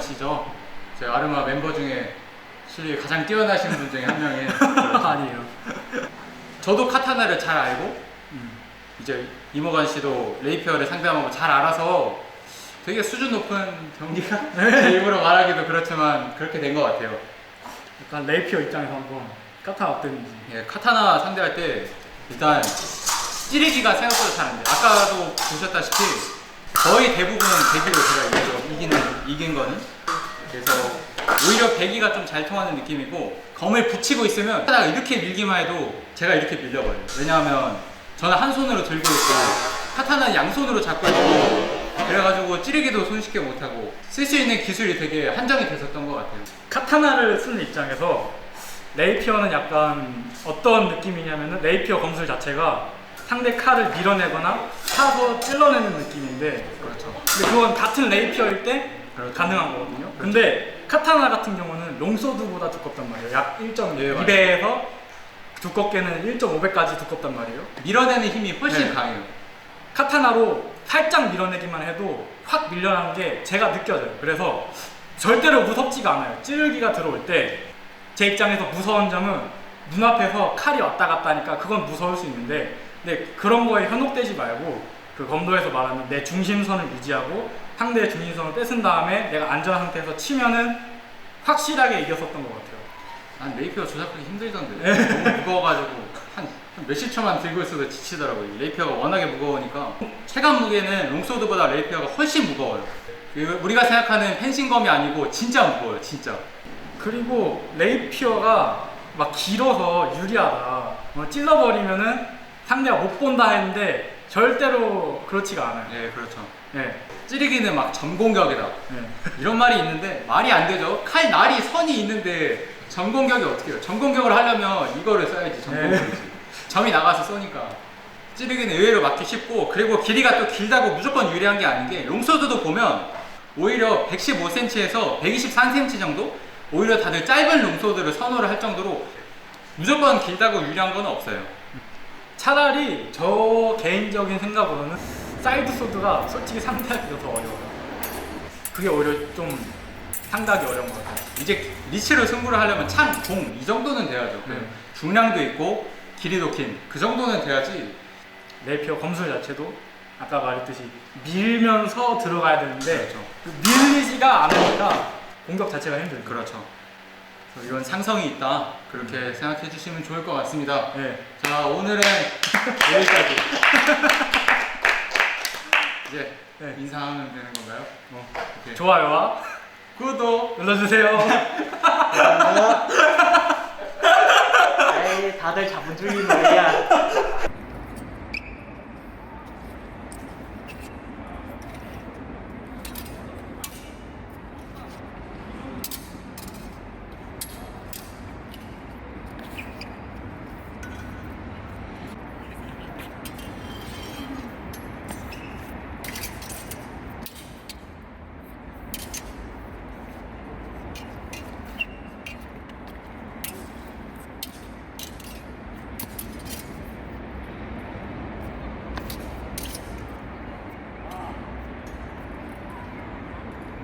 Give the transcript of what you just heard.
씨죠. 제 아르마 멤버 중에 실력이 가장 뛰어나신 분 중에 한 명이에요. 아니에요. 저도 카타나를 잘 알고 이제 이모관 씨도 레이피어를 상대하는 거 잘 알아서 되게 수준 높은 경기가 제 입으로 말하기도 그렇지만 그렇게 된 것 같아요. 약간 레이피어 입장에서 한번 카타나 어땠는지. 예, 카타나 상대할 때 일단 찌르기가 생각보다 잘 안 돼요. 아까도 보셨다시피 거의 대부분은 배기로 제가 이긴 거는. 그래서 오히려 배기가 좀 잘 통하는 느낌이고 검을 붙이고 있으면 하다가 이렇게 밀기만 해도 제가 이렇게 밀려버려요. 왜냐하면 저는 한 손으로 들고 있고 카타나는 양손으로 잡고 있고 그래가지고 찌르기도 손쉽게 못하고 쓸 수 있는 기술이 되게 한정이 됐었던 것 같아요. 카타나를 쓰는 입장에서 레이피어는 약간 어떤 느낌이냐면은 레이피어 검술 자체가 상대 칼을 밀어내거나 차서 찔러내는 느낌인데 그렇죠. 근데 그건 같은 레이피어일 때 그렇죠. 가능한 거거든요. 근데 카타나 같은 경우는 롱소드보다 두껍단 말이에요. 약 예, 1.2배에서 두껍게는 1.5배까지 두껍단 말이에요. 밀어내는 힘이 훨씬 네. 강해요. 카타나로 살짝 밀어내기만 해도 확 밀려나는 게 제가 느껴져요. 그래서 절대로 무섭지가 않아요. 찌르기가 들어올 때 제 입장에서 무서운 점은 눈앞에서 칼이 왔다 갔다 하니까 그건 무서울 수 있는데 근데 그런 거에 현혹되지 말고 그 검도에서 말하는 내 중심선을 유지하고 상대의 중심선을 뺏은 다음에 내가 안전한 상태에서 치면은 확실하게 이겼었던 것 같아요. 난 레이피어 조작하기 힘들던데 너무 무거워가지고 한 몇십 초만 들고 있어도 지치더라고요. 레이피어가 워낙에 무거우니까 체감 무게는 롱소드보다 레이피어가 훨씬 무거워요. 우리가 생각하는 펜싱검이 아니고 진짜 무거워요. 진짜. 그리고 레이피어가 막 길어서 유리하다. 찔러버리면은 상대가 못 본다 했는데 절대로 그렇지가 않아요. 네, 그렇죠. 네. 찌르기는 막 전공격이다. 네. 이런 말이 있는데 말이 안 되죠. 칼 날이 선이 있는데 전공격이 어떻게 해요? 전공격을 하려면 이거를 써야지. 전공격이지. 점이 나가서 쏘니까. 찌르기는 의외로 맞기 쉽고 그리고 길이가 또 길다고 무조건 유리한 게 아닌 게 롱소드도 보면 오히려 115cm에서 123cm 정도? 오히려 다들 짧은 롱소드를 선호를 할 정도로 무조건 길다고 유리한 건 없어요. 차라리 저 개인적인 생각으로는 사이드 소드가 솔직히 상대하기가 더 어려워요. 그게 오히려 좀 상대하기 어려운 것 같아요. 이제 리치로 승부를 하려면 창, 공 이 정도는 돼야죠. 중량도 있고 길이도 긴 그 정도는 돼야지. 레이피어 검술 자체도 아까 말했듯이 밀면서 들어가야 되는데 그렇죠. 밀리지가 않으니까 공격 자체가 힘들죠. 그렇죠. 그래서 이런 상성이 있다 그렇게 생각해 주시면 좋을 것 같습니다. 네. 자, 오늘은 여기까지. 이제 네. 인사하면 되는 건가요? 오케이. 좋아요와 구독 눌러주세요. 에이, 다들 자본주의 말이야.